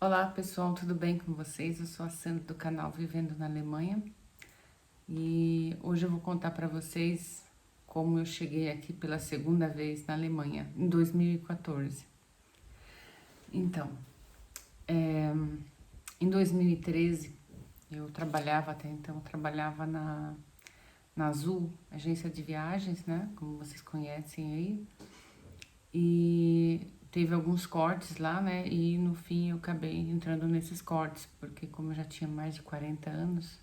Olá pessoal, tudo bem com vocês? Eu sou a Sandra do canal Vivendo na Alemanha e hoje eu vou contar para vocês como eu cheguei aqui pela segunda vez na Alemanha, em 2014. Então, em 2013 eu trabalhava, até então eu trabalhava na Azul, agência de viagens, né? Como vocês conhecem aí. E teve alguns cortes lá, né? E no fim eu acabei entrando nesses cortes, porque como eu já tinha mais de 40 anos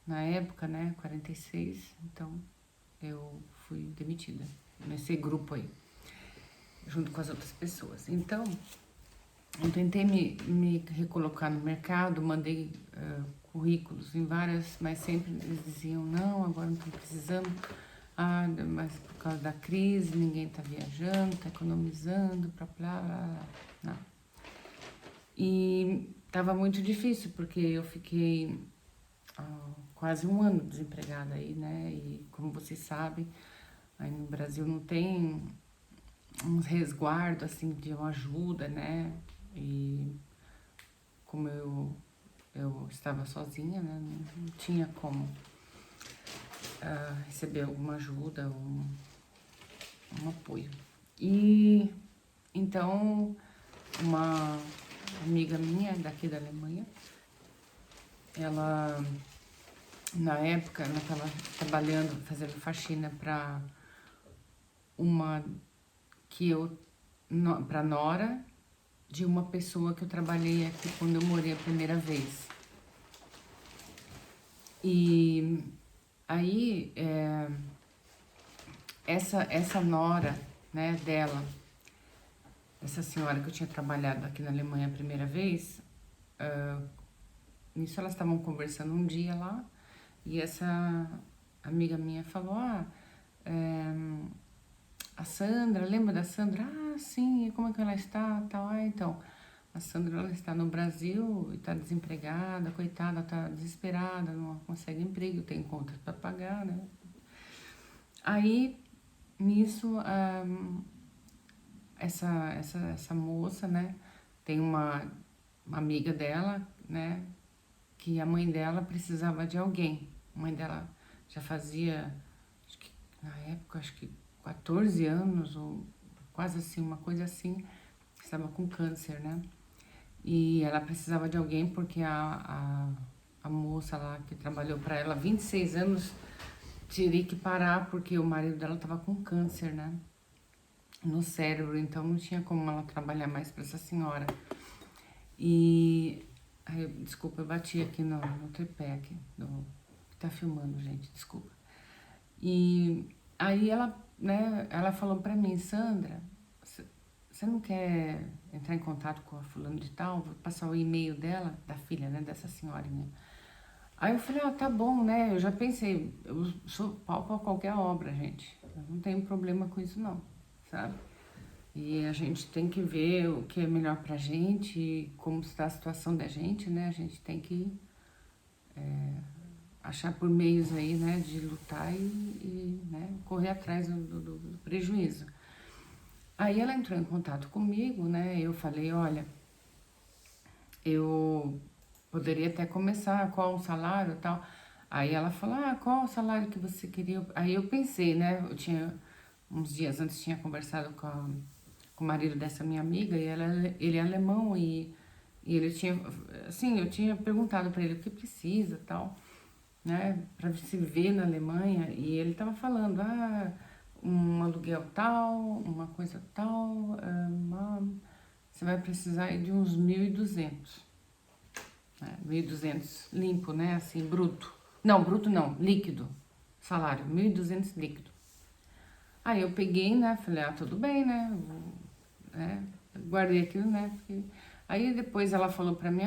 na época, né? 46, então eu fui demitida nesse grupo aí, junto com as outras pessoas. Então, eu tentei me recolocar no mercado, mandei currículos em várias, mas sempre eles diziam, não, agora não estou precisando. Ah, mas por causa da crise, ninguém está viajando, está economizando, blá, blá, blá, blá. E estava muito difícil, porque eu fiquei quase um ano desempregada aí, né? E como vocês sabem, aí no Brasil não tem um resguardo, assim, de uma ajuda, né? E como eu estava sozinha, né? Não tinha como receber alguma ajuda, um apoio. E então uma amiga minha daqui da Alemanha, ela na época ela estava trabalhando, fazendo faxina para uma que eu para nora de uma pessoa que eu trabalhei aqui quando eu morei a primeira vez. E aí essa nora, né, dela, essa senhora que eu tinha trabalhado aqui na Alemanha a primeira vez, nisso elas estavam conversando um dia lá, e essa amiga minha falou, a Sandra, lembra da Sandra? Ah, sim, e como é que ela está? Tal, então, a Sandra ela está no Brasil e está desempregada, coitada, está desesperada, não consegue emprego, tem contas para pagar, né? Aí, nisso, essa moça, né, tem uma amiga dela, né, que a mãe dela precisava de alguém. A mãe dela já fazia, acho que na época, acho que 14 anos, ou quase assim, uma coisa assim, estava com câncer, né? E ela precisava de alguém porque a moça lá que trabalhou para ela 26 anos teria que parar porque o marido dela estava com câncer, né? No cérebro, então não tinha como ela trabalhar mais para essa senhora. E ai, desculpa, eu bati aqui no tripé aqui, que tá filmando, gente, desculpa. E aí ela, né, ela falou pra mim, Sandra, você não quer entrar em contato com a fulano de tal? Vou passar o e-mail dela, da filha, né, dessa senhorinha. Aí eu falei, tá bom, né, eu já pensei, eu sou pau pra qualquer obra, gente. Eu não tenho problema com isso não, sabe? E a gente tem que ver o que é melhor pra gente, como está a situação da gente, né? A gente tem que achar por meios aí, né, de lutar e né, correr atrás do prejuízo. Aí ela entrou em contato comigo, né? Eu falei, olha, eu poderia até começar, qual o salário e tal. Aí ela falou, qual o salário que você queria? Aí eu pensei, né? Eu tinha, uns dias antes, tinha conversado com o marido dessa minha amiga, e ele é alemão, e ele tinha, assim, eu tinha perguntado para ele o que precisa e tal, né? Para se viver na Alemanha, e ele tava falando, um aluguel tal, uma coisa tal, você vai precisar aí de uns 1.200, né? 1.200 limpo, né? Assim, bruto. Não, bruto não, líquido. Salário, 1.200 líquido. Aí eu peguei, né? Falei, tudo bem, né? Né? Guardei aquilo, né? Porque... Aí depois ela falou pra mim,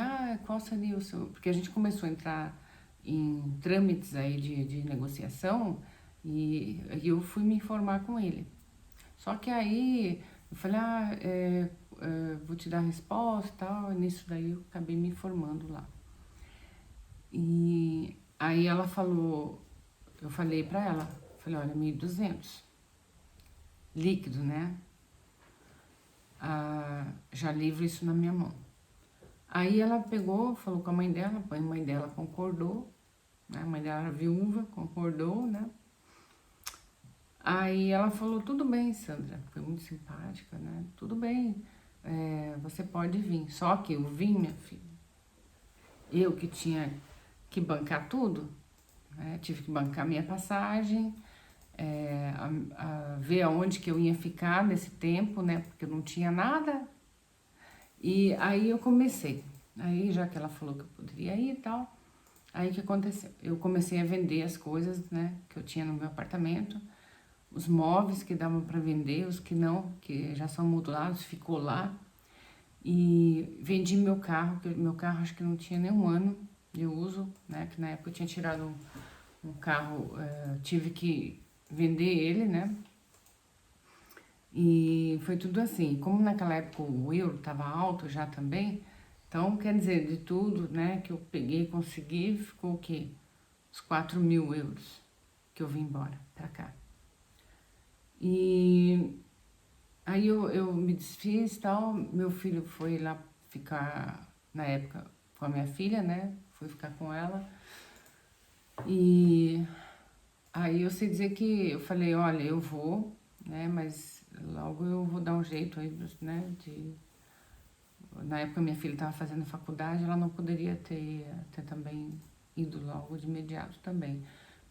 qual seria o seu... Porque a gente começou a entrar em trâmites aí de negociação e eu fui me informar com ele. Só que aí eu falei, vou te dar a resposta e tal, e nisso daí eu acabei me informando lá. E aí ela falou, eu falei pra ela, falei, olha, 1.200 líquido, né? Já livro isso na minha mão. Aí ela pegou, falou com a mãe dela, a mãe dela concordou, né? A mãe dela era viúva, concordou, né? Aí ela falou, tudo bem, Sandra, foi muito simpática, né? Tudo bem, você pode vir. Só que eu vim, minha filha, eu que tinha que bancar tudo, né? Tive que bancar minha passagem, ver aonde que eu ia ficar nesse tempo, né? Porque eu não tinha nada. E aí eu comecei. Aí já que ela falou que eu poderia ir e tal, aí o que aconteceu? Eu comecei a vender as coisas, né? Que eu tinha no meu apartamento. Os móveis que davam para vender, os que não, que já são modulados, ficou lá. E vendi meu carro, que meu carro acho que não tinha nem um ano de uso, né? Que na época eu tinha tirado um carro, tive que vender ele, né? E foi tudo assim. Como naquela época o euro estava alto já também, então quer dizer, de tudo, né, que eu peguei e consegui, ficou o quê? Uns 4.000 euros que eu vim embora pra cá. E aí eu me desfiz e tal, meu filho foi lá ficar, na época, com a minha filha, né? Fui ficar com ela. E aí eu sei dizer que eu falei, olha, eu vou, né? Mas logo eu vou dar um jeito aí, né? Na época minha filha estava fazendo faculdade, ela não poderia ter também ido logo de imediato também.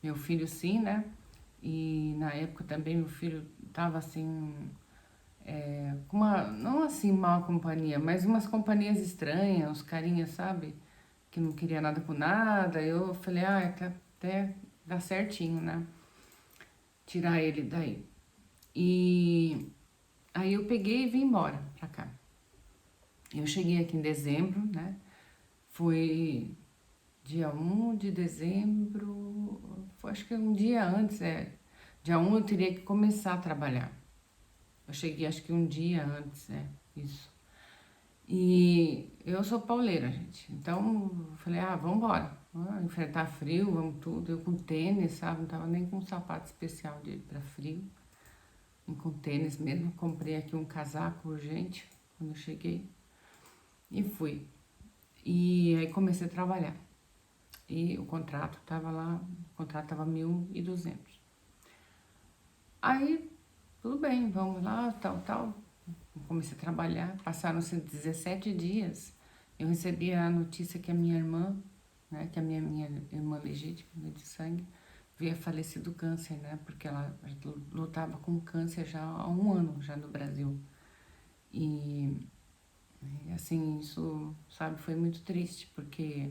Meu filho sim, né? E na época também meu filho estava assim, com uma, não assim mal companhia, mas umas companhias estranhas, uns carinhas, sabe? Que não queria nada com nada. Eu falei, até dá certinho, né? Tirar ele daí. E aí eu peguei e vim embora pra cá. Eu cheguei aqui em dezembro, né? Foi dia 1 de dezembro, foi acho que um dia antes, Dia 1 eu teria que começar a trabalhar. Eu cheguei acho que um dia antes, isso. E eu sou pauleira, gente. Então, eu falei, vamos embora. Enfrentar frio, vamos tudo. Eu com tênis, sabe? Não tava nem com um sapato especial para frio. E com tênis mesmo. Comprei aqui um casaco urgente quando eu cheguei. E fui. E aí comecei a trabalhar. E o contrato tava lá, o contrato tava 1.200. Aí, tudo bem, vamos lá, tal. Comecei a trabalhar, passaram-se 17 dias. Eu recebi a notícia que a minha irmã, né, que a minha irmã legítima, de sangue, veio a falecer do câncer, né, porque ela lutava com câncer já há um ano, já no Brasil. E, assim, isso, sabe, foi muito triste, porque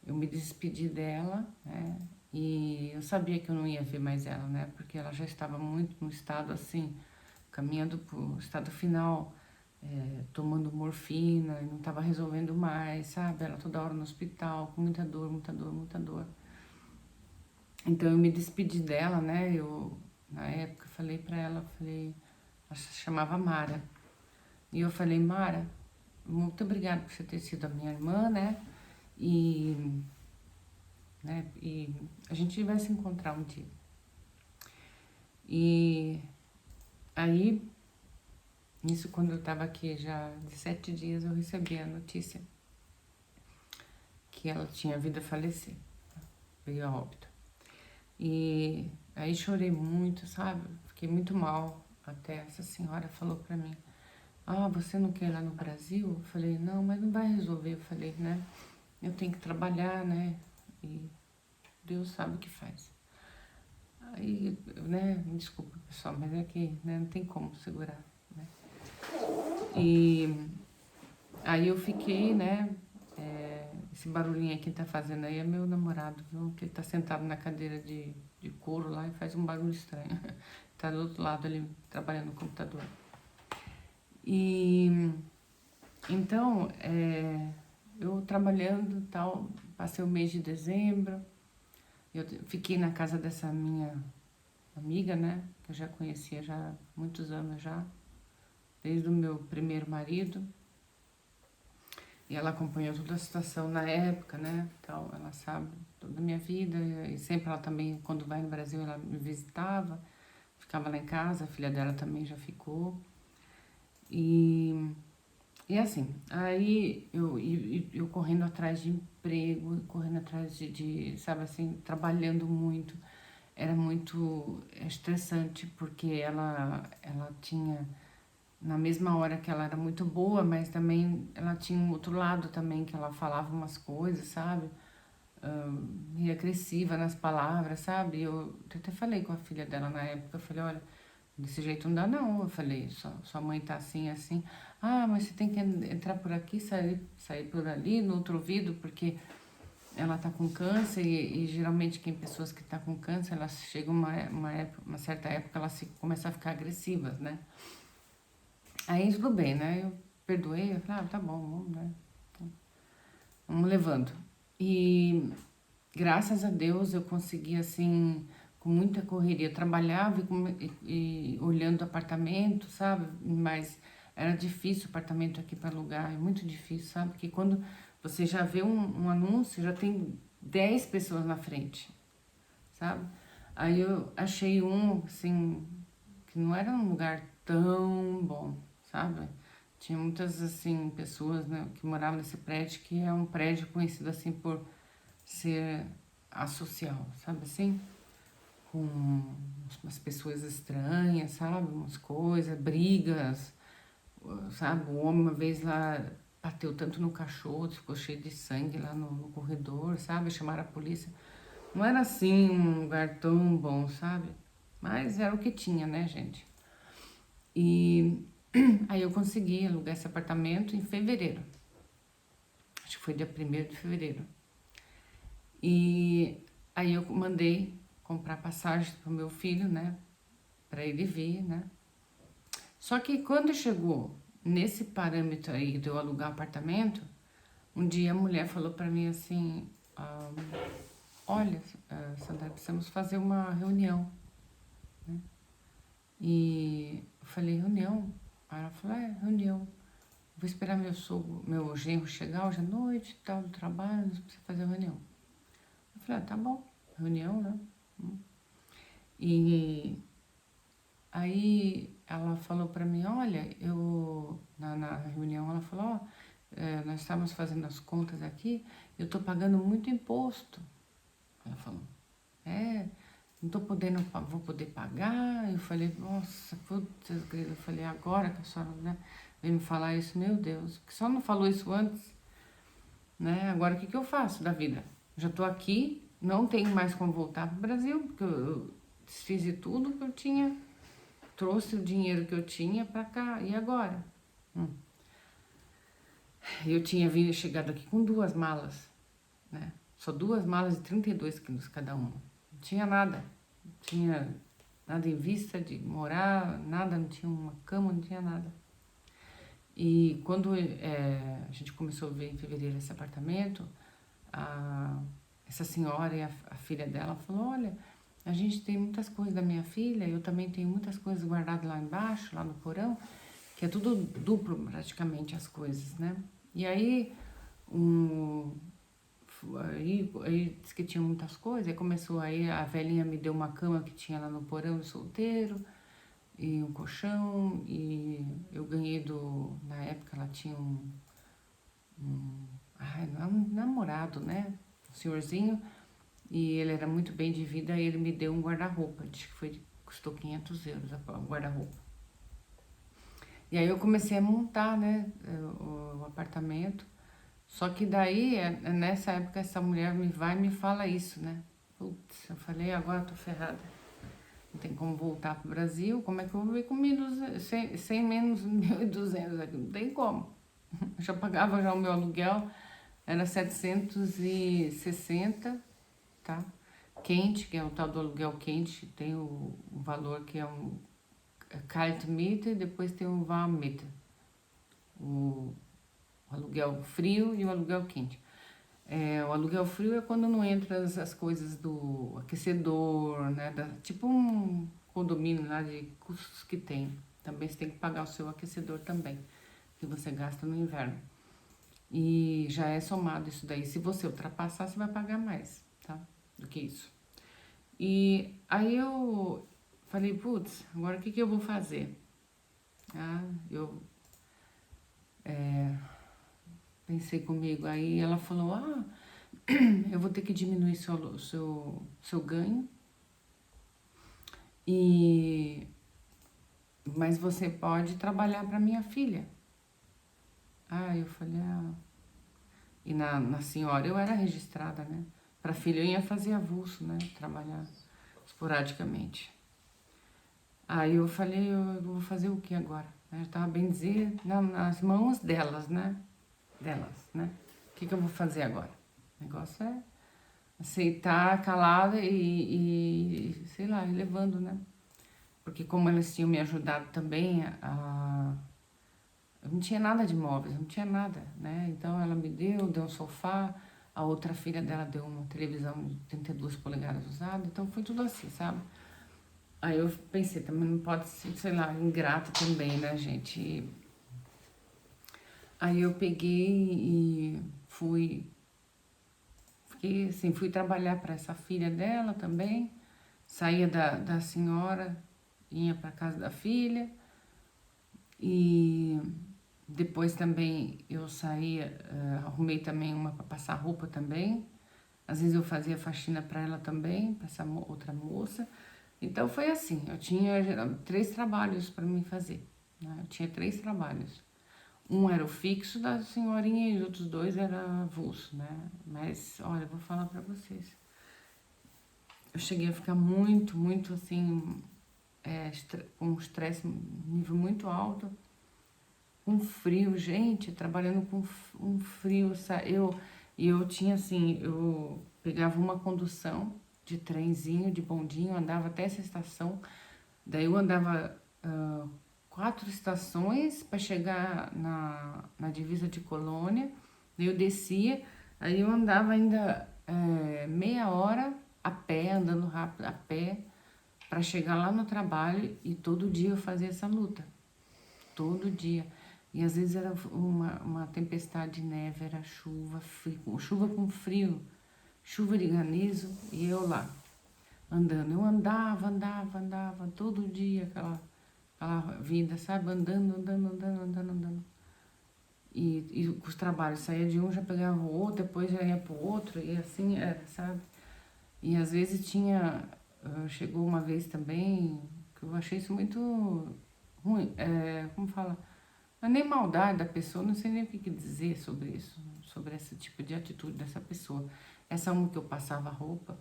eu me despedi dela, né, e eu sabia que eu não ia ver mais ela, né, porque ela já estava muito no estado, assim, caminhando para o estado final, tomando morfina, e não estava resolvendo mais, sabe? Ela toda hora no hospital, com muita dor, muita dor, muita dor. Então eu me despedi dela, né? Eu, na época, falei pra ela, ela se chamava Mara. E eu falei, Mara, muito obrigada por você ter sido a minha irmã, né? E a gente vai se encontrar um dia. E aí, isso quando eu tava aqui já de 7 dias, eu recebi a notícia que ela tinha vindo a falecer, veio a óbito. E aí chorei muito, sabe? Fiquei muito mal. Até essa senhora falou pra mim, você não quer ir lá no Brasil? Eu falei, não, mas não vai resolver. Eu falei, né? Eu tenho que trabalhar, né? E Deus sabe o que faz. Aí, né? Me desculpa, pessoal, mas é que né, não tem como segurar, né? E aí eu fiquei, né? Esse barulhinho aqui tá fazendo aí é meu namorado, viu? Que ele tá sentado na cadeira de couro lá e faz um barulho estranho. Tá do outro lado ali, trabalhando no computador. E então, eu trabalhando e tal, passei o mês de dezembro, eu fiquei na casa dessa minha amiga, né? Que eu já conhecia já há muitos anos já, desde o meu primeiro marido. E ela acompanhou toda a situação na época, né? Tal, ela sabe toda a minha vida. E sempre ela também, quando vai no Brasil, ela me visitava. Ficava lá em casa, a filha dela também já ficou. E E assim, aí eu correndo atrás de emprego, correndo atrás sabe assim, trabalhando muito. Era muito estressante, porque ela tinha, na mesma hora que ela era muito boa, mas também ela tinha um outro lado também, que ela falava umas coisas, sabe? E agressiva nas palavras, sabe? Eu até falei com a filha dela na época, eu falei, olha, desse jeito não dá não. Eu falei, sua mãe tá assim, assim. Ah, mas você tem que entrar por aqui, sair por ali, no outro ouvido, porque ela tá com câncer e geralmente quem pessoas que tá com câncer, elas chegam uma certa época, elas começam a ficar agressivas, né? Aí tudo bem, né? Eu perdoei, eu falei, ah, tá bom, vamos, né? Vamos levando. E graças a Deus eu consegui, assim, com muita correria. Eu trabalhava e olhando apartamento, sabe? Mas era difícil o apartamento aqui para alugar, é muito difícil, sabe? Porque quando você já vê um anúncio, já tem 10 pessoas na frente, sabe? Aí eu achei um, assim, que não era um lugar tão bom, sabe? Tinha muitas, assim, pessoas, né, que moravam nesse prédio, que é um prédio conhecido, assim, por ser asocial, sabe assim? Com umas pessoas estranhas, sabe? Umas coisas, brigas, sabe? O homem uma vez lá bateu tanto no cachorro, ficou cheio de sangue lá no corredor, sabe? Chamaram a polícia. Não era assim um lugar tão bom, sabe? Mas era o que tinha, né, gente? E aí eu consegui alugar esse apartamento em fevereiro. Acho que foi dia 1º de fevereiro. E aí eu mandei comprar passagem pro meu filho, né? Pra ele vir, né? Só que quando chegou nesse parâmetro aí de eu alugar apartamento, um dia a mulher falou pra mim assim: olha, Sandra, precisamos fazer uma reunião. E eu falei: reunião? Aí ela falou: é, reunião. Vou esperar meu genro chegar hoje à noite e tal, do trabalho, nós precisamos fazer reunião. Eu falei: ah, tá bom, reunião, né? E aí ela falou pra mim: olha, na reunião ela falou: ó, nós estávamos fazendo as contas aqui, eu tô pagando muito imposto. Ela falou: é, não tô podendo, vou poder pagar. Eu falei: nossa, putz, eu falei: agora que a senhora, né, veio me falar isso, meu Deus, que só não falou isso antes, né? Agora o que que eu faço da vida? Já tô aqui, não tenho mais como voltar pro Brasil, porque eu desfiz de tudo que eu tinha, trouxe o dinheiro que eu tinha pra cá, e agora? Eu tinha chegado aqui com 2 malas, né? Só 2 malas de 32 quilos cada uma. Não tinha nada. Não tinha nada em vista de morar, nada, não tinha uma cama, não tinha nada. E quando a gente começou a ver em fevereiro esse apartamento, essa senhora e a filha dela falou: olha, a gente tem muitas coisas da minha filha, eu também tenho muitas coisas guardadas lá embaixo, lá no porão, que é tudo duplo praticamente as coisas, né? E aí, um, aí disse que tinha muitas coisas, aí começou aí, a velhinha me deu uma cama que tinha lá no porão de solteiro, e um colchão, e eu ganhei na época ela tinha ai, um namorado, né? Um senhorzinho, e ele era muito bem de vida, e ele me deu um guarda-roupa, acho que custou 500 euros o guarda-roupa. E aí eu comecei a montar, né, o apartamento. Só que daí, nessa época, essa mulher vai e me fala isso, né? Putz, eu falei: agora eu tô ferrada. Não tem como voltar pro Brasil, como é que eu vou viver com 1.200, sem menos 1.200 aqui? Não tem como. Eu já pagava já o meu aluguel, era 760, tá? Quente, que é o tal do aluguel quente, tem o valor que é um Kaltmiete e depois tem o Warmmiete, o aluguel frio e o aluguel quente. O aluguel frio é quando não entra as coisas do aquecedor, né? Tipo um condomínio lá de custos que tem. Também você tem que pagar o seu aquecedor também, que você gasta no inverno. E já é somado isso daí. Se você ultrapassar, você vai pagar mais, tá? Do que isso. E aí eu falei: putz, agora o que que eu vou fazer? Eu Pensei comigo, aí ela falou, eu vou ter que diminuir seu ganho, mas você pode trabalhar para minha filha. Eu falei, E na senhora eu era registrada, né? Para filha eu ia fazer avulso, né? Trabalhar esporadicamente. Aí eu falei, eu vou fazer o que agora? Eu tava bem dizer, nas mãos delas, né? O que eu vou fazer agora? O negócio é aceitar calada sei lá, ir levando, né? Porque como elas tinham me ajudado também, eu não tinha nada de móveis, não tinha nada, né? Então ela me deu um sofá, a outra filha dela deu uma televisão de 32 polegadas usada, então foi tudo assim, sabe? Aí eu pensei, também não pode ser, sei lá, ingrata também, né, gente? Aí eu peguei e fiquei assim, fui trabalhar para essa filha dela também, saía da senhora, ia para casa da filha, e depois também eu saía, arrumei também uma para passar roupa também. Às vezes eu fazia faxina para ela também, para essa outra moça. Então foi assim, eu tinha 3 trabalhos para mim fazer, né? Eu tinha 3 trabalhos. Um era o fixo da senhorinha e os outros 2 era avulso, né? Mas, olha, eu vou falar para vocês. Eu cheguei a ficar muito assim, com um estresse nível muito alto, um frio, gente, trabalhando com um frio, eu tinha assim, eu pegava uma condução de trenzinho, de bondinho, andava até essa estação, daí eu andava 4 estações para chegar na divisa de Colônia, daí eu descia, aí eu andava ainda meia hora a pé, andando rápido a pé, para chegar lá no trabalho, e todo dia eu fazia essa luta. Todo dia. E às vezes era uma tempestade de neve, era chuva, frio, chuva com frio, chuva de granizo, e eu lá, andando. Eu andava, todo dia, aquela vida, sabe? Andando. E os trabalhos, saía de um, já pegava o outro, depois já ia pro outro, e assim era, sabe? E às vezes chegou uma vez também, que eu achei isso muito ruim, como fala? Não é nem maldade da pessoa, não sei nem o que dizer sobre isso, sobre esse tipo de atitude dessa pessoa. Essa uma que eu passava roupa,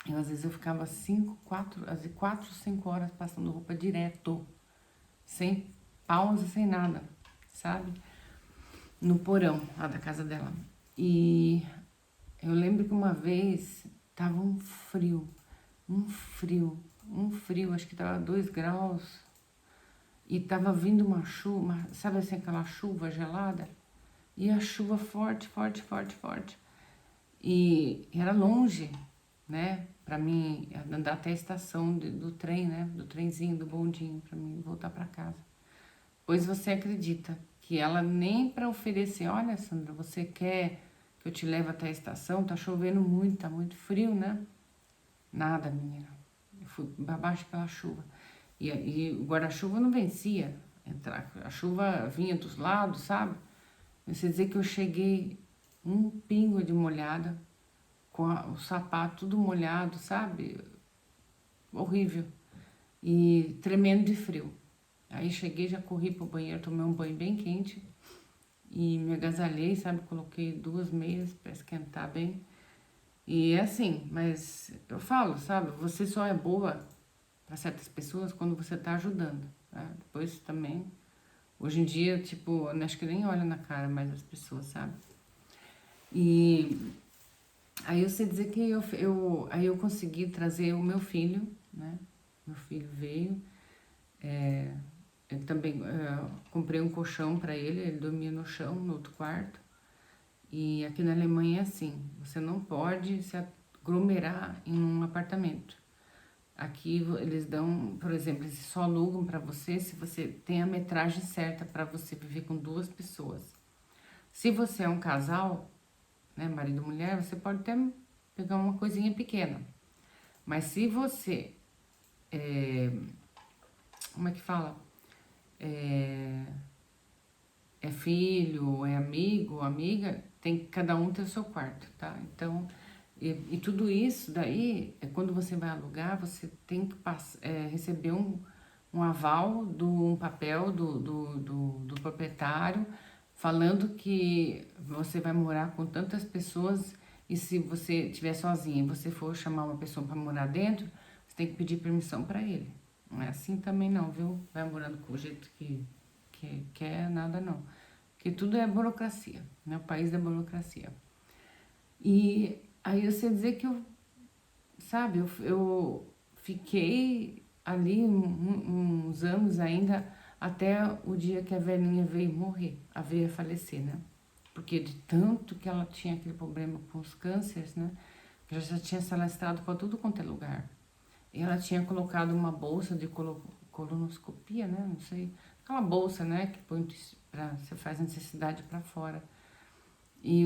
às vezes eu ficava 4, 5 horas passando roupa direto, sem pausa, sem nada, sabe? No porão lá da casa dela. E eu lembro que uma vez tava um frio, acho que tava 2 graus, e tava vindo uma chuva, sabe assim, aquela chuva gelada? E a chuva forte. E era longe, né? Pra mim andar até a estação do trem, né? Do trenzinho, do bondinho, pra mim voltar pra casa. Pois você acredita que ela nem pra oferecer, olha, Sandra, você quer que eu te leve até a estação? Tá chovendo muito, tá muito frio, né? Nada, menina. Eu fui abaixo pela chuva. E o guarda-chuva não vencia. A chuva vinha dos lados, sabe? Você dizer que eu cheguei um pingo de molhada, com o sapato tudo molhado, sabe? Horrível. E tremendo de frio. Aí cheguei, já corri pro banheiro, tomei um banho bem quente. E me agasalhei, sabe? Coloquei 2 meias para esquentar bem. E é assim, mas eu falo, sabe? Você só é boa para certas pessoas quando você tá ajudando, né? Depois também, hoje em dia, tipo, eu acho que nem olha na cara mais as pessoas, sabe? E aí eu sei dizer que aí eu consegui trazer o meu filho, né? Meu filho veio, eu também comprei um colchão para ele dormia no chão, no outro quarto. E aqui na Alemanha é assim, você não pode se aglomerar em um apartamento. Aqui eles dão, por exemplo, eles só alugam para você se você tem a metragem certa para você viver com 2 pessoas. Se você é um casal, né, marido e mulher, você pode até pegar uma coisinha pequena. Mas se você, como é que fala? é filho, é amigo, amiga, tem que cada um ter o seu quarto, tá? Então, e tudo isso daí, quando você vai alugar, você tem que receber um aval, um papel do proprietário, falando que você vai morar com tantas pessoas e se você estiver sozinha e você for chamar uma pessoa para morar dentro, você tem que pedir permissão para ele. Não é assim também não, viu? Vai morando com o jeito que quer, nada não. Porque tudo é burocracia, né? O país da burocracia. E aí você dizer que sabe, eu fiquei ali uns anos ainda até o dia que a velhinha veio morrer, veio a falecer, né? Porque de tanto que ela tinha aquele problema com os cânceres, né? Que já tinha se alastrado para tudo quanto é lugar. E ela tinha colocado uma bolsa de colonoscopia, né? Não sei. Aquela bolsa, né? Que põe você faz a necessidade para fora. E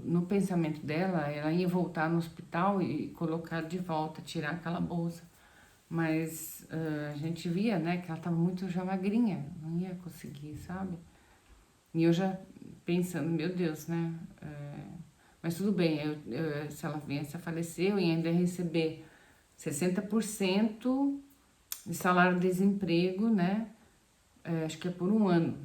no pensamento dela, ela ia voltar no hospital e colocar de volta, tirar aquela bolsa. Mas a gente via, né, que ela estava muito já magrinha, não ia conseguir, sabe? E eu já pensando, meu Deus, né? Mas tudo bem, se ela viesse a falecer, eu ia ainda receber 60% de salário-desemprego, né? Acho que é por um ano.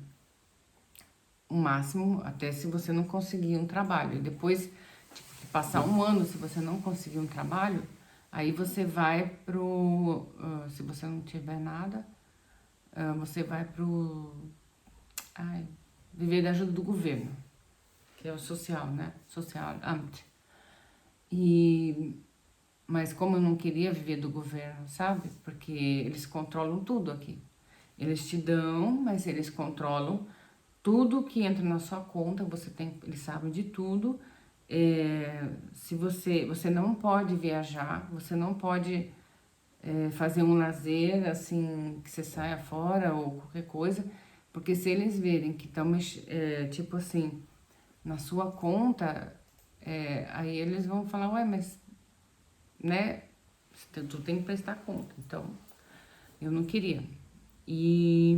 O máximo, até se você não conseguir um trabalho. E depois, tipo, passar um ano, se você não conseguir um trabalho, aí você vai se você não tiver nada, você vai viver da ajuda do governo, que é o social, né? Social Amt. Mas como eu não queria viver do governo, sabe? Porque eles controlam tudo aqui. Eles te dão, mas eles controlam tudo que entra na sua conta, eles sabem de tudo. Se você não pode viajar, você não pode fazer um lazer assim que você saia fora ou qualquer coisa, porque se eles verem que estão tipo assim na sua conta, aí eles vão falar, ué, mas né, tu tem que prestar conta. Então eu não queria. E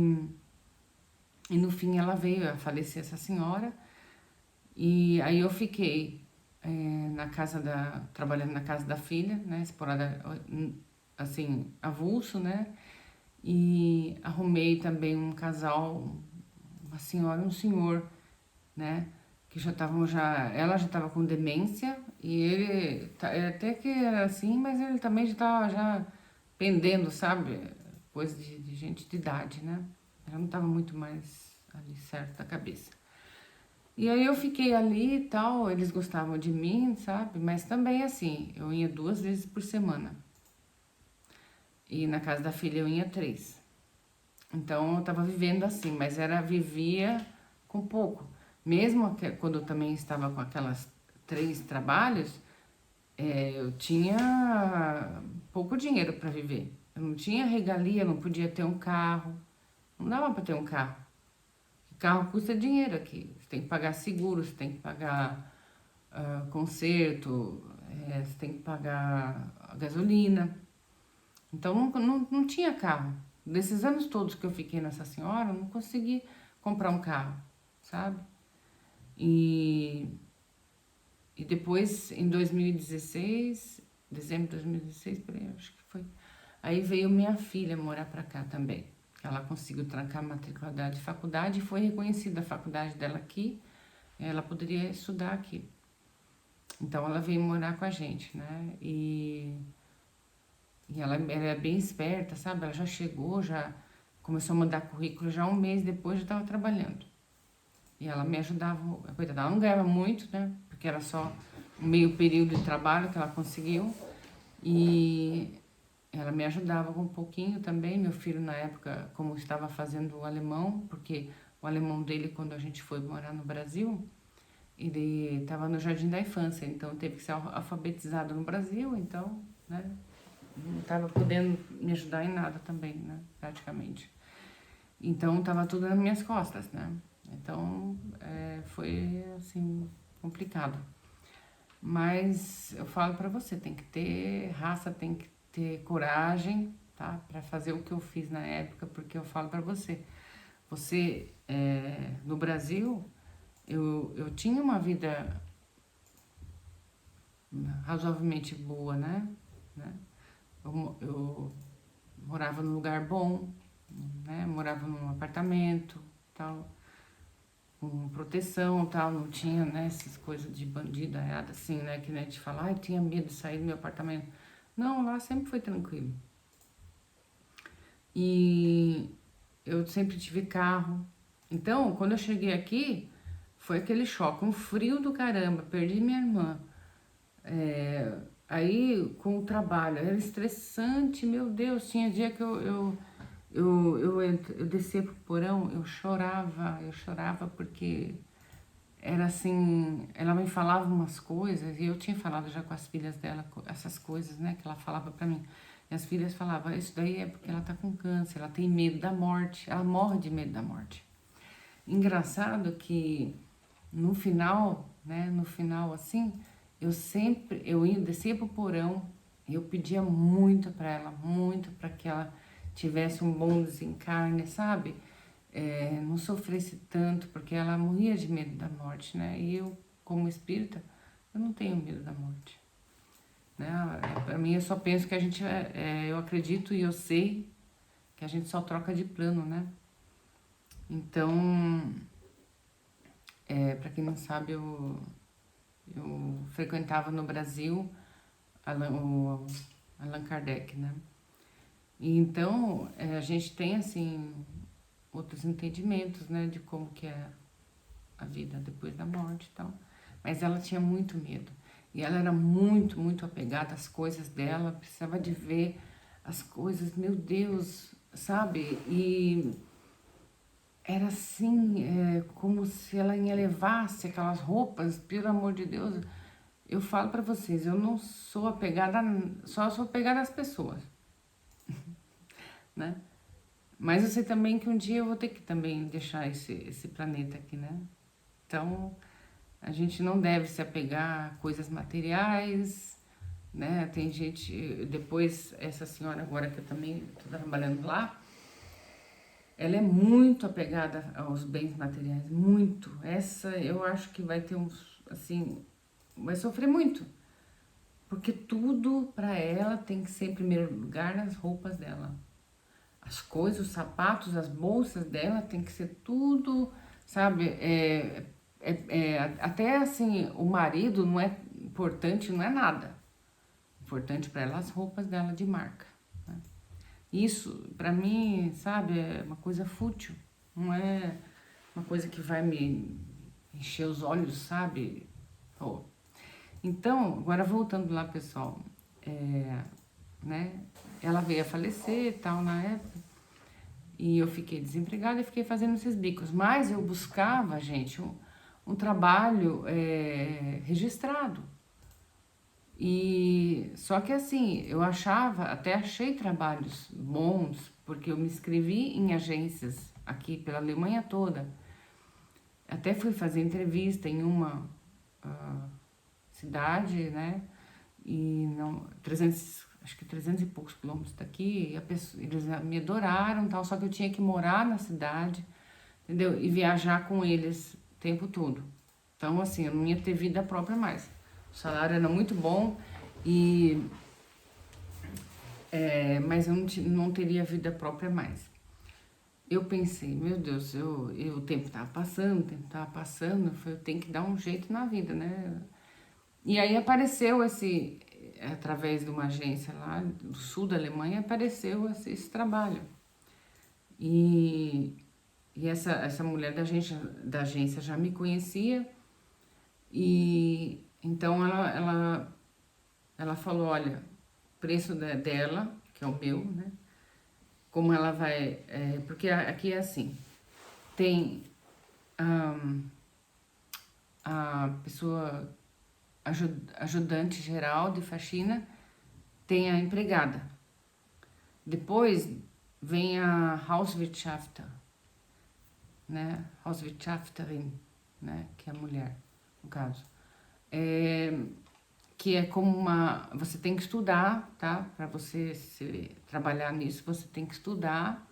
no fim ela veio a falecer, essa senhora, e aí eu fiquei trabalhando na casa da filha, né, explorada assim, avulso, né, e arrumei também um casal, uma senhora e um senhor, né, que ela já estava com demência, e ele, até que era assim, mas ele também já estava já pendendo, sabe, coisa de gente de idade, né, ela não estava muito mais ali certo da cabeça. E aí eu fiquei ali e tal, eles gostavam de mim, sabe? Mas também assim, eu ia 2 vezes por semana. E na casa da filha eu ia 3. Então eu tava vivendo assim, mas vivia com pouco. Mesmo quando eu também estava com aquelas 3 trabalhos, eu tinha pouco dinheiro para viver. Eu não tinha regalia, não podia ter um carro. Não dava para ter um carro. Carro custa dinheiro aqui. Você tem que pagar seguro, você tem que pagar conserto, você tem que pagar a gasolina. Então não tinha carro. Desses anos todos que eu fiquei nessa senhora, eu não consegui comprar um carro, sabe? E, e depois, em 2016, dezembro de 2016, por aí, acho que foi. Aí veio minha filha morar pra cá também. Ela conseguiu trancar a matrícula dela de faculdade e foi reconhecida a faculdade dela aqui. Ela poderia estudar aqui. Então ela veio morar com a gente, né? E ela é bem esperta, sabe? Ela já chegou, já começou a mandar currículo, já um mês depois já estava trabalhando. E ela me ajudava, coitada, ela não ganhava muito, né? Porque era só um meio período de trabalho que ela conseguiu. E ela me ajudava com um pouquinho também. Meu filho, na época, como estava fazendo o alemão, porque o alemão dele, quando a gente foi morar no Brasil, ele estava no jardim da infância, então teve que ser alfabetizado no Brasil, então, né, não estava podendo me ajudar em nada também, né, praticamente. Então, estava tudo nas minhas costas, né. Então, foi, assim, complicado. Mas eu falo pra você, tem que ter raça, tem que ter coragem, tá, pra fazer o que eu fiz na época, porque eu falo pra você, Você, no Brasil, eu tinha uma vida razoavelmente boa, né? Eu morava num lugar bom, né? Morava num apartamento, tal, com proteção, tal, não tinha, né, essas coisas de bandido, assim, né, que a gente fala, ai, tinha medo de sair do meu apartamento. Não, lá sempre foi tranquilo. E eu sempre tive carro. Então, quando eu cheguei aqui, foi aquele choque, um frio do caramba, perdi minha irmã. Aí, com o trabalho, era estressante, meu Deus, tinha dia que eu descia pro porão, eu chorava porque era assim, ela me falava umas coisas, e eu tinha falado já com as filhas dela, essas coisas, né, que ela falava pra mim. E as filhas falavam, isso daí é porque ela tá com câncer, ela tem medo da morte, ela morre de medo da morte. Engraçado que no final, né, no final assim, eu ia descer pro porão, eu pedia muito pra ela, muito pra que ela tivesse um bom desencarne, sabe? Não sofresse tanto, porque ela morria de medo da morte, né? E eu, como espírita, eu não tenho medo da morte, né? Pra mim, eu só penso que a gente, eu acredito e eu sei que a gente só troca de plano, né? Então, pra quem não sabe, eu frequentava no Brasil o Allan Kardec, né? E então, a gente tem, assim, outros entendimentos, né, de como que é a vida depois da morte e tal. Mas ela tinha muito medo. E ela era muito, muito apegada às coisas dela, precisava de ver as coisas, meu Deus, sabe? E era assim, como se ela levasse aquelas roupas, pelo amor de Deus. Eu falo pra vocês, eu não sou apegada, só sou apegada às pessoas, né? Mas eu sei também que um dia eu vou ter que também deixar esse planeta aqui, né? Então, a gente não deve se apegar a coisas materiais, né? Tem gente, depois, essa senhora agora que eu também estou trabalhando lá, ela é muito apegada aos bens materiais, muito. Essa eu acho que vai ter uns, assim, vai sofrer muito. Porque tudo para ela tem que ser em primeiro lugar nas roupas dela. As coisas, os sapatos, as bolsas dela tem que ser tudo, sabe? Até assim, o marido não é importante, não é nada. Importante para ela as roupas dela de marca, né? Isso, para mim, sabe, é uma coisa fútil. Não é uma coisa que vai me encher os olhos, sabe? Pô. Então, agora voltando lá, pessoal, né? Ela veio a falecer e tal na época. E eu fiquei desempregada e fiquei fazendo esses bicos. Mas eu buscava, gente, um trabalho registrado. E só que assim, eu achava, até achei trabalhos bons, porque eu me inscrevi em agências aqui pela Alemanha toda. Até fui fazer entrevista em uma cidade, né? E não, 300, acho que 300 e poucos quilômetros daqui, e eles me adoraram, tal, só que eu tinha que morar na cidade, entendeu? E viajar com eles o tempo todo. Então, assim, eu não ia ter vida própria mais. O salário era muito bom, e, mas eu não teria vida própria mais. Eu pensei, meu Deus, o tempo tava passando, o tempo tava passando, eu tenho que dar um jeito na vida, né? E aí apareceu através de uma agência lá do sul da Alemanha, apareceu esse trabalho. E, e essa mulher da agência já me conhecia, e então ela falou, olha, preço dela, que é o meu, né? Como ela vai... porque aqui é assim, tem a pessoa ajudante geral de faxina, tem a empregada. Depois vem a Hauswirtschafter, né? Hauswirtschafterin, né? Que é a mulher, no caso. Que é como você tem que estudar, tá? Para você trabalhar nisso, você tem que estudar.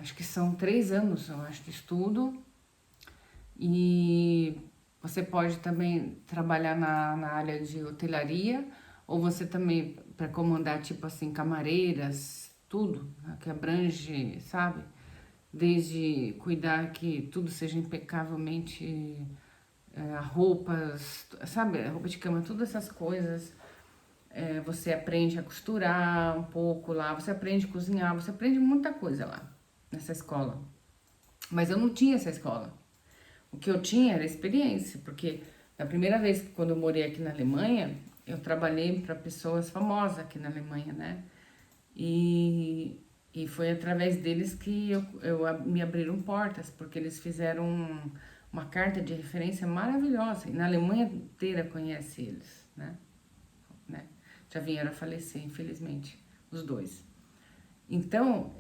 acho que são 3 anos, eu acho, de estudo. E você pode também trabalhar na área de hotelaria, ou você também, para comandar, tipo assim, camareiras, tudo, né, que abrange, sabe? Desde cuidar que tudo seja impecavelmente, roupas, sabe? Roupa de cama, todas essas coisas. Você aprende a costurar um pouco lá, você aprende a cozinhar, você aprende muita coisa lá, nessa escola. Mas eu não tinha essa escola. O que eu tinha era experiência, porque a primeira vez que quando eu morei aqui na Alemanha, eu trabalhei para pessoas famosas aqui na Alemanha, né? E foi através deles que me abriram portas, porque eles fizeram uma carta de referência maravilhosa. E na Alemanha inteira conhece eles, né? Já vieram a falecer, infelizmente, os dois. Então,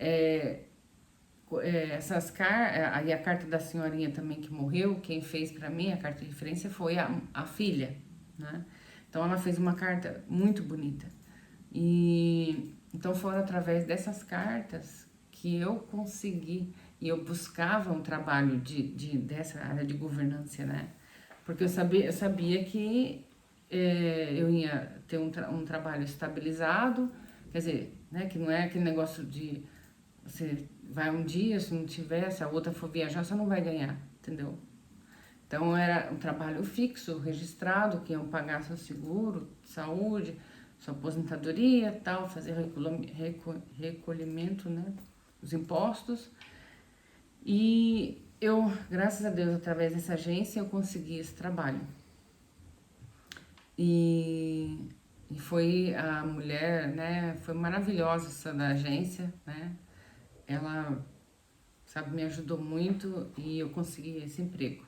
aí a carta da senhorinha também que morreu, quem fez para mim a carta de referência foi a filha, né? Então ela fez uma carta muito bonita. E então foram através dessas cartas que eu consegui, e eu buscava um trabalho dessa área de governança, né? Porque eu sabia que eu ia ter um trabalho estabilizado, quer dizer, né, que não é aquele negócio de você vai um dia, se não tiver, se a outra for viajar, você não vai ganhar, entendeu? Então era um trabalho fixo, registrado, que iam pagar seu seguro, saúde, sua aposentadoria, tal, fazer recolhimento, né, dos impostos. E eu, graças a Deus, através dessa agência, eu consegui esse trabalho. E, e foi a mulher, né, foi maravilhosa essa da agência, né? Ela, sabe, me ajudou muito e eu consegui esse emprego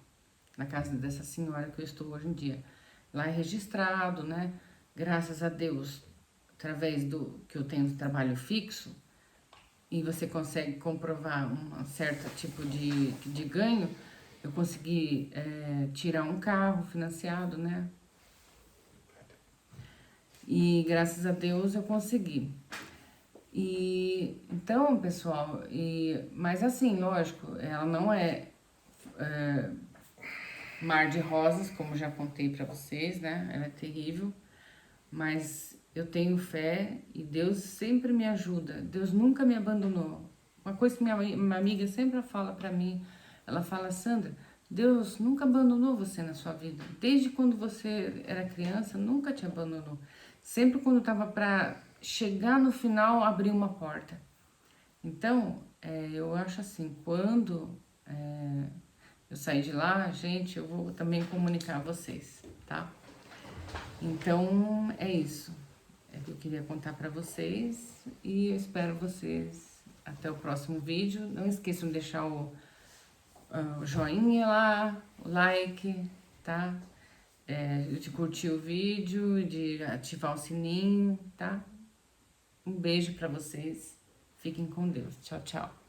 na casa dessa senhora que eu estou hoje em dia. Lá é registrado, né? Graças a Deus, através do que eu tenho de trabalho fixo, e você consegue comprovar um certo tipo de ganho, eu consegui tirar um carro financiado, né? E graças a Deus eu consegui. E então, pessoal, mas assim, lógico, ela não é mar de rosas, como já contei pra vocês, né? Ela é terrível, mas eu tenho fé e Deus sempre me ajuda. Deus nunca me abandonou. Uma coisa que minha amiga sempre fala pra mim, ela fala: Sandra, Deus nunca abandonou você na sua vida. Desde quando você era criança, nunca te abandonou. Sempre quando tava pra chegar no final, abrir uma porta. Então, eu acho assim, quando eu sair de lá, gente, eu vou também comunicar a vocês, tá? Então, é isso. É que eu queria contar pra vocês e eu espero vocês até o próximo vídeo. Não esqueçam de deixar o joinha lá, o like, tá? De curtir o vídeo, de ativar o sininho, tá? Um beijo pra vocês. Fiquem com Deus. Tchau, tchau.